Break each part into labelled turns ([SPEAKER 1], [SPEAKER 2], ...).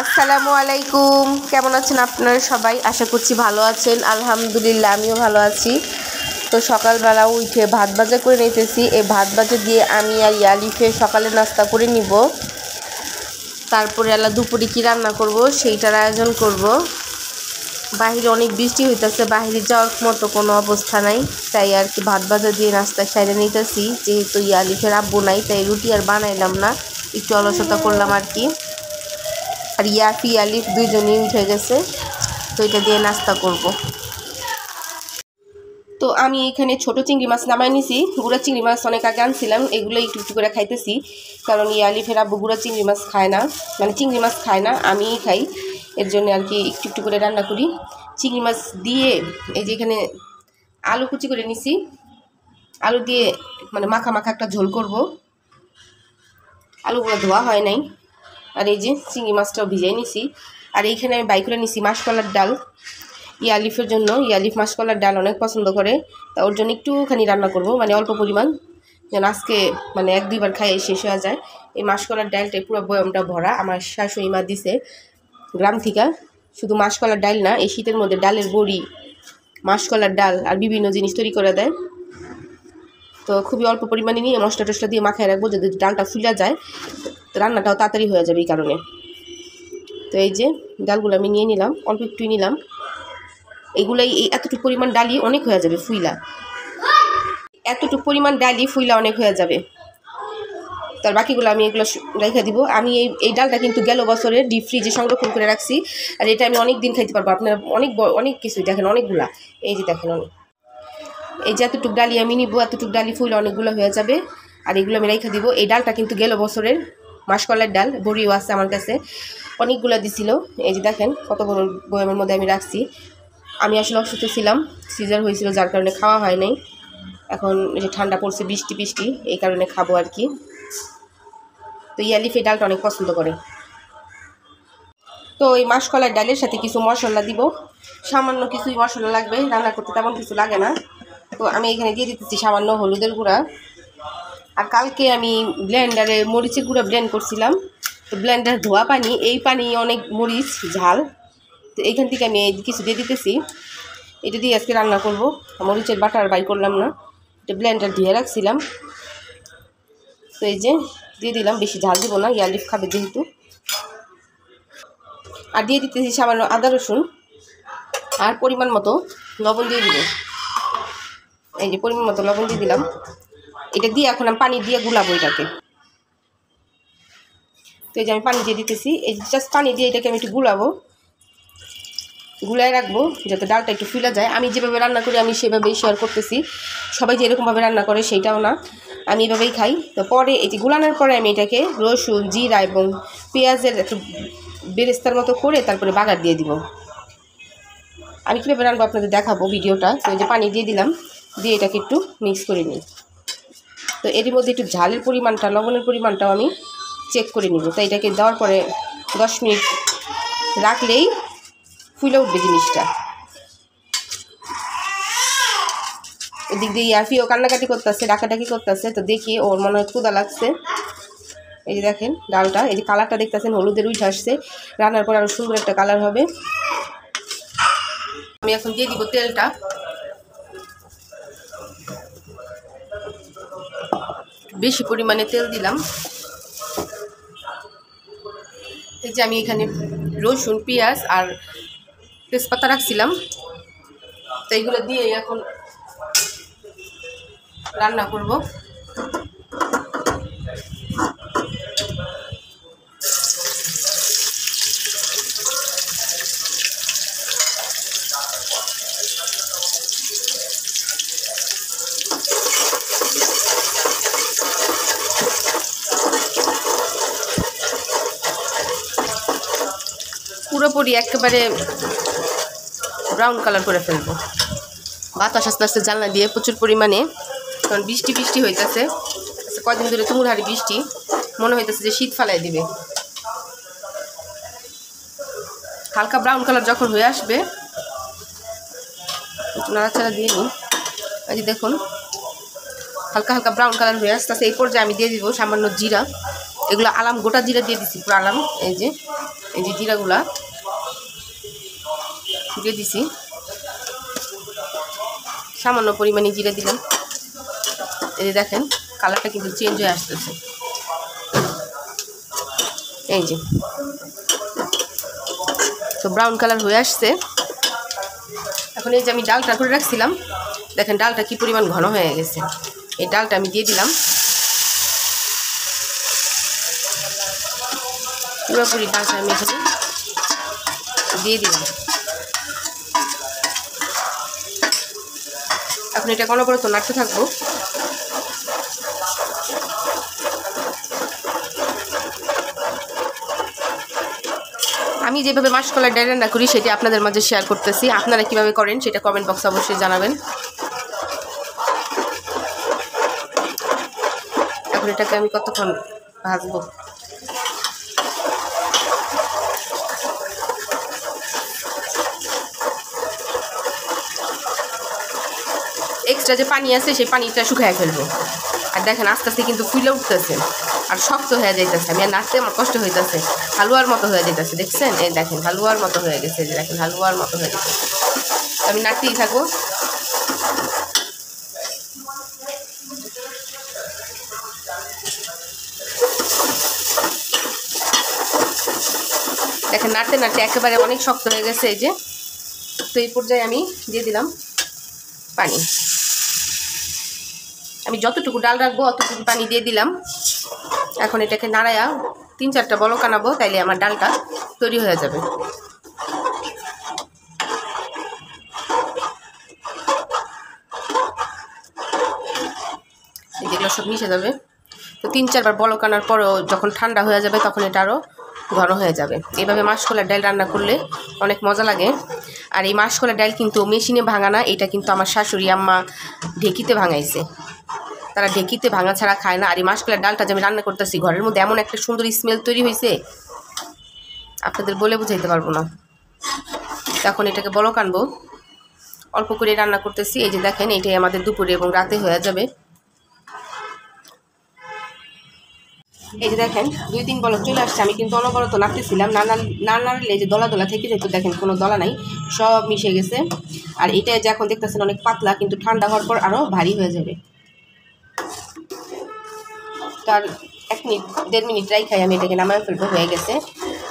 [SPEAKER 1] আসসালামু আলাইকুম, কেমন আছেন আপনারা সবাই? আশা করছি ভালো আছেন। আলহামদুলিল্লাহ আমিও ভালো আছি। তো সকালবেলা উঠে ভাত ভাজা করে নিতেছি। এই ভাত ভাজা দিয়ে আমি আর ইয়ালিফে সকালে নাস্তা করে নিব। তারপরে আল্লাহ দুপুরে কী রান্না করব সেইটার আয়োজন করব। বাহিরে অনেক বৃষ্টি হইতেছে, বাহিরে যাওয়ার মতো কোনো অবস্থা নাই, তাই আর কি ভাত ভাজা দিয়ে নাস্তা সাইডে নিতেছি। যেহেতু ইয়ালিফের আব্বু নাই তাই রুটি আর বানাইলাম না, একটু অলসতা করলাম আর কি। আর ইয়াফি আলিফ দুইজনই উঠে গেছে, তো এটা দিয়ে নাস্তা করব। তো আমি এখানে ছোট চিংড়ি মাছ নামাই নিছি। গুঁড়া চিংড়ি মাছ অনেক আগে আনছিলাম, এগুলো একটু একটু করে খাইতেছি, কারণ আলিফের আব্বু গুঁড়া চিংড়ি মাছ খায় না, মানে চিংড়ি মাছ খায় না, আমিই খাই। এর জন্য আর কি একটু একটু করে রান্না করি। চিংড়ি মাছ দিয়ে এই যে এখানে আলু কুচি করে নিছি, আলু দিয়ে মানে মাখা মাখা একটা ঝোল করব। আলুগুলো ধোয়া হয় নাই। আর এই যে চিংড়ি মাছটাও ভিজাই নিছি। আর এইখানে আমি বাই করে নিছি মাসকলার ডাল ইয়ালিফের জন্য। ইয়ালিফ মাসকলার ডাল অনেক পছন্দ করে, তা ওর জন্য একটুখানি রান্না করব, মানে অল্প পরিমাণ, যেন আজকে মানে 1-2 বার খাইয়ে শেষ হয়ে যায়। এই মাসকলার ডালটাই পুরো বয়মটা ভরা, আমার শাশুড়ি মা দিছে গ্রাম থেকে। শুধু মাসকলার ডাল না, এই শীতের মধ্যে ডালের বড়ি, মাসকলার ডাল আর বিভিন্ন জিনিস তৈরি করে দেয়। তো খুবই অল্প পরিমাণে নিয়ে মশলা টশলা দিয়ে মাখায় রাখবো, যদি ডালটা ফুলা যায় রান্নাটাও তাড়াতাড়ি হয়ে যাবে এই কারণে। তো এই যে ডালগুলো আমি নিয়ে নিলাম, অল্প একটুই নিলাম। এগুলাই এই এতটুকু পরিমাণ ডালি অনেক হয়ে যাবে ফুইলা, এতটুকু পরিমাণ ডালি ফুইলা অনেক হয়ে যাবে। তার বাকিগুলো আমি এগুলো রেখে দিব। আমি এই ডালটা কিন্তু গেল বছরের ডিপ ফ্রিজে সংরক্ষণ করে রাখছি, আর এটা আমি অনেক দিন খাইতে পারবো। আপনারা অনেক কিছুই দেখেন, অনেকগুলা, এই যে দেখেন অনেক, এই যে এতটুকু ডালি আমি নিব, এতটুকু ডালি ফুইলা অনেকগুলো হয়ে যাবে। আর এগুলো আমি রেখে দিব। এই ডালটা কিন্তু গেল বছরের মাসকলার ডাল, বড়িও আছে আমার কাছে, অনেকগুলো দিছিল। এই যে দেখেন কত বড় বয়ামের মধ্যে আমি রাখছি। আমি আসলে অসুস্থ ছিলাম, সিজার হয়েছিল, যার কারণে খাওয়া হয় নাই। এখন এই যে ঠান্ডা পড়ছে, বৃষ্টি এই কারণে খাবো আর কি। তো ইয়ালিফ এই ডালটা অনেক পছন্দ করে। তো এই মাসকলার ডালের সাথে কিছু মশলা দিব, সামান্য কিছুই মশলা লাগবে, রান্না করতে তেমন কিছু লাগে না। তো আমি এখানে দিয়ে দিতেছি সামান্য হলুদের গুঁড়া। আর কালকে আমি ব্লেন্ডারে মরিচের গুঁড়া ব্লেন্ড করছিলাম, তো ব্লেন্ডার ধোয়া পানি, এই পানি অনেক মরিচ ঝাল, তো এইখান থেকে আমি কিছু দিয়ে দিতেছি। এটা দিয়ে আজকে রান্না করব। মরিচের বাটার বাই করলাম না, এটা ব্লেন্ডার ধুয়ে রাখছিলাম। তো এই যে দিয়ে দিলাম, বেশি ঝাল দিব না, ইয়ালিফ খাবে যেহেতু। আর দিয়ে দিতেছি সামান্য আদা রসুন, আর পরিমাণ মতো লবণ দিয়ে দিব। এই যে পরিমাণ মতো লবণ দিয়ে দিলাম। এটা দিয়ে এখন আমি পানি দিয়ে গুলাবো এটাকে। তো এই যে আমি পানি দিয়ে দিতেছি, এই জাস্ট পানি দিয়ে এটাকে আমি একটু গুলাবো, গুলায় রাখবো যাতে ডালটা একটু ফুলা যায়। আমি যেভাবে রান্না করি আমি সেভাবেই শেয়ার করতেছি, সবাই যেরকমভাবে রান্না করে সেইটাও না, আমি এভাবেই খাই। তো পরে এই যে গুলানোর পরে আমি এটাকে রসুন, জিরা এবং পেঁয়াজের একটু বেরেস্তার মতো করে তারপরে বাগার দিয়ে দিব। আমি কীভাবে রান্না আপনাদের দেখাবো ভিডিওটা। তো এই যে পানি দিয়ে দিলাম, দিয়ে এটাকে একটু মিক্স করে নিই। তো এর মধ্যে একটু ঝালের পরিমাণটা, লবণের পরিমাণটাও আমি চেক করে নিব। তো এটাকে দেওয়ার পরে 10 মিনিট রাখলেই ফুলে উঠবে জিনিসটা। এদিক দিয়ে ইয়াফিও কান্নাকাটি করতেছে, ডাকাডাকি করতেছে, তো দেখি ওর মনে হয় ক্ষুধা লাগছে। এই যে দেখেন ডালটা, এই যে কালারটা দেখতেছেন হলুদের উঠে আসছে, রান্নার পর আরও সুন্দর একটা কালার হবে। আমি এখন দিয়ে দিব তেলটা। বেশি পরিমাণে তেল দিলাম। এই যে আমি এখানে রসুন, পেঁয়াজ আর তেজপাতা রাখছিলাম, তো এইগুলো দিয়ে এখন রান্না করব। পুরোপুরি একেবারে ব্রাউন কালার করে ফেলবো। বাতাস আস্তে আস্তে জানলা দিয়ে প্রচুর পরিমাণে, কারণ বৃষ্টি হইতেছে কদিন ধরে, তুমুল হারি বৃষ্টি, মনে হইতেছে যে শীত ফালাই দিবে। হালকা ব্রাউন কালার যখন হয়ে আসবে নাড়াচাড়া দিয়ে নিই। এই যে দেখুন হালকা হালকা ব্রাউন কালার হয়ে আসতেছে। এই পর্যায়ে আমি দিয়ে দিব সামান্য জিরা, এগুলো আলাম গোটা জিরা দিয়ে দিচ্ছি পুরো আলাম। এই যে এই যে জিরাগুলা দিয়ে দিছি, সামান্য পরিমাণে জিরা দিলাম। এই যে দেখেন কালারটা কিন্তু চেঞ্জ হয়ে আসতেছে, এই যে তো ব্রাউন কালার হয়ে আসছে। এখন এই যে আমি ডালটা করে রাখছিলাম, দেখেন ডালটা কি পরিমাণ ঘন হয়ে গেছে। এই ডালটা আমি দিয়ে দিলাম, পুরোপুরি ডালটা আমি এখানে দিয়ে দিলাম। এখন এটা অনবরত নাড়তে থাকবো। আমি যেভাবে মাসকলাইয়ের ডাল রান্না করি সেটি আপনাদের মাঝে শেয়ার করতেছি। আপনারা কিভাবে করেন সেটা কমেন্ট বক্সে অবশ্যই জানাবেন। এখন এটাকে আমি কতক্ষণ ভাজবো। এক্সট্রা যে পানি আছে সেই পানিটা শুকায় ফেলবো। আর দেখেন আস্তে আস্তে কিন্তু ফুলে উঠতেছে আর শক্ত হয়ে যাইতেছে। আমি আর নাড়তে আমার কষ্ট হইতেছে, হালুয়ার মতো হয়ে যাইতেছে। দেখছেন, এই দেখেন হালুয়ার মতো হয়ে গেছে, যে দেখেন হালুয়ার মতো হয়ে গেছে। আমি নাড়তেই থাকবো। দেখেন নাড়তে নাড়তে একেবারে অনেক শক্ত হয়ে গেছে এই যে। তো এই পর্যায়ে আমি দিয়ে দিলাম পানি। আমি যতটুকু ডাল রাখবো অতটুকু পানি দিয়ে দিলাম। এখন এটাকে নাড়ায়া 3-4টা বলক আনাবো, তাইলে আমার ডালটা তৈরি হয়ে যাবে। যেগুলো সব মিশে যাবে। তো 3-4 বার বলক আনার পরেও যখন ঠান্ডা হয়ে যাবে তখন এটা আরও ঘন হয়ে যাবে। এইভাবে মাসকলাইয়ের ডাল রান্না করলে অনেক মজা লাগে। আর এই মাসকলাইয়ের ডাল কিন্তু মেশিনে ভাঙা না, এটা কিন্তু আমার শাশুড়ি আম্মা ঢেঁকিতে ভাঙাইছে। তারা ঢেঁকিতে ভাঙা ছাড়া খায় না। আর এই মাসকলাইয়ের ডালটা যে আমি রান্না করতেছি, ঘরের মধ্যে এমন একটা সুন্দর স্মেল তৈরি হয়েছে আপনাদের বলে বুঝাইতে পারবো না। এখন এটাকে বলক আনবো, অল্প করে রান্না করতেছি। এই যে দেখেন এটাই আমাদের দুপুরে এবং রাতে হয়ে যাবে। এই যে দেখেন 2-3 বলক চলে আসছে। আমি কিন্তু অনবরত নাড়তেছিলাম, না নাড়লে এই যে দলা দলা থেকে যেত, দেখেন কোনো দলা নাই, সব মিশে গেছে। আর এটা যে এখন দেখতেছেন অনেক পাতলা, কিন্তু ঠান্ডা হওয়ার পর আরও ভারী হয়ে যাবে। তার 1-1.5 মিনিট খাই আমি এটাকে নামায় ফেলবো, হয়ে গেছে।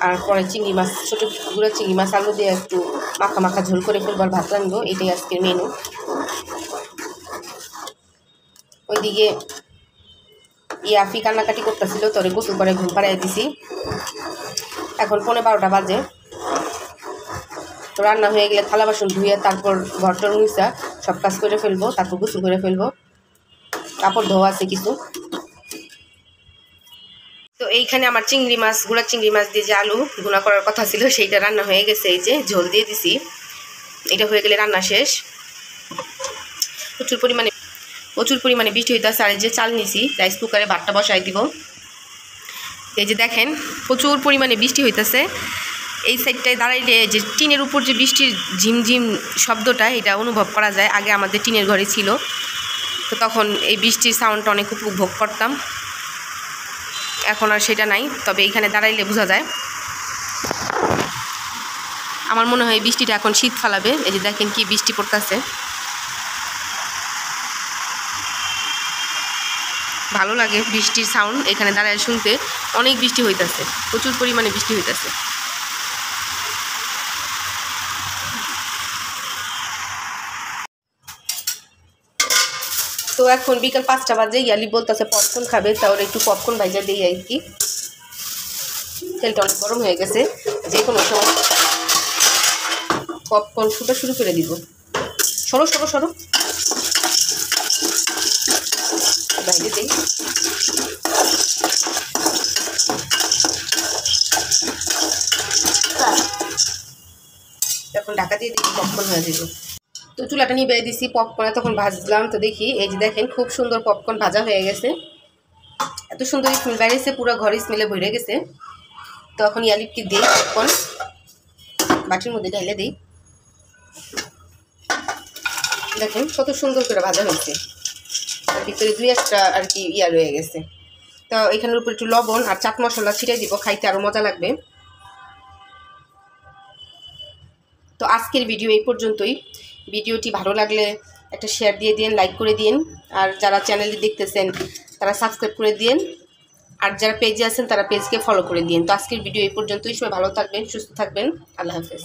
[SPEAKER 1] আর পরে চিংড়ি মাছ, ছোটো গুঁড়ো চিংড়ি মাছ আলু দিয়ে একটু মাখা মাখা ঝোল করে ফেলবো আর ভাত রানবো। এটাই আজকের মেনু। ওইদিকে ইয়াফি কান্নাকাটি করতেছিল, তোরে গোসল করে ঘুম পাড়াই দিছি। এখন 11:15 বাজে। তো রান্না হয়ে গেলে থালা বাসন ধুয়ে তারপর ঘরটার মুছা সব কাজ করে ফেলবো, তারপর গোসল করে ফেলবো। কাপড় ধোয়া আছে কিছু। তো এইখানে আমার চিংড়ি মাছ, গুঁড়া চিংড়ি মাছ দিয়ে যে আলু গুঁড়া করার কথা ছিল সেইটা রান্না হয়ে গেছে। এই যে ঝোল দিয়ে দিছি, এটা হয়ে গেলে রান্না শেষ। প্রচুর পরিমাণে বৃষ্টি হইতেছে। আর এই যে চাল নিছি, রাইস কুকারে ভাতটা বসাই দিব। এই যে দেখেন প্রচুর পরিমাণে বৃষ্টি হইতেছে। এই সাইডটায় দাঁড়াইলে যে টিনের উপর যে বৃষ্টির ঝিমঝিম শব্দটা, এটা অনুভব করা যায়। আগে আমাদের টিনের ঘরে ছিল, তো তখন এই বৃষ্টির সাউন্ডটা অনেক উপভোগ করতাম। এখন আর সেটা নাই, তবে এইখানে দাঁড়াইলে বোঝা যায়। আমার মনে হয় বৃষ্টিটা এখন শীত ফালাবে। এই যে দেখেন কি বৃষ্টি পড়তেছে, ভালো লাগে বৃষ্টির সাউন্ড এখানে দাঁড়ায় শুনতে। অনেক বৃষ্টি হইতেছে, প্রচুর পরিমাণে বৃষ্টি হইতেছে। তো এখন বিকাল 5টা বাজে। ইয়ালি বলতেছে পপকর্ন খাবে, তাহলে একটু পপকর্ন ভাইজা দিই আর কি। তেলটা অনেক গরম হয়ে গেছে, যে কোনো সময় পপকর্ন ফুটা শুরু করে দিব। সরো সরো সরো, বাইরে দিই। এখন ঢাকা দিয়ে দিই, পপকর্ন হয়ে দিব। তো চুলাটা নিয়ে বেড়ে দিছি, পপকর্ন তখন ভাজলাম। তো দেখি এই যে দেখেন খুব সুন্দর পপকর্ন ভাজা হয়ে গেছে। এত সুন্দর স্মেল বেরিয়েছে, পুরো ঘরে স্মেলে ভরে গেছে। তো এখন ইয়ালিপকে দিই, পপকর্ন বাটির মধ্যে ঢেলে দিই। দেখেন কত সুন্দর করে ভাজা হয়েছে, আর ভিতরে 2-1টা আর কি রয়ে গেছে। তো এখানের উপর একটু লবণ আর চাট মশলা ছিটাই দিব, খাইতে আরও মজা লাগবে। তো আজকের ভিডিও এই পর্যন্তই। ভিডিওটি ভালো লাগলে একটা শেয়ার দিয়ে দিন, লাইক করে দিন, আর যারা চ্যানেলটি দেখতেছেন তারা সাবস্ক্রাইব করে দিন, আর যারা পেজে আছেন তারা পেজকে ফলো করে দিন। তো আজকের ভিডিও এই পর্যন্তই। সবাই ভালো থাকবেন, সুস্থ থাকবেন। আল্লাহ হাফেজ।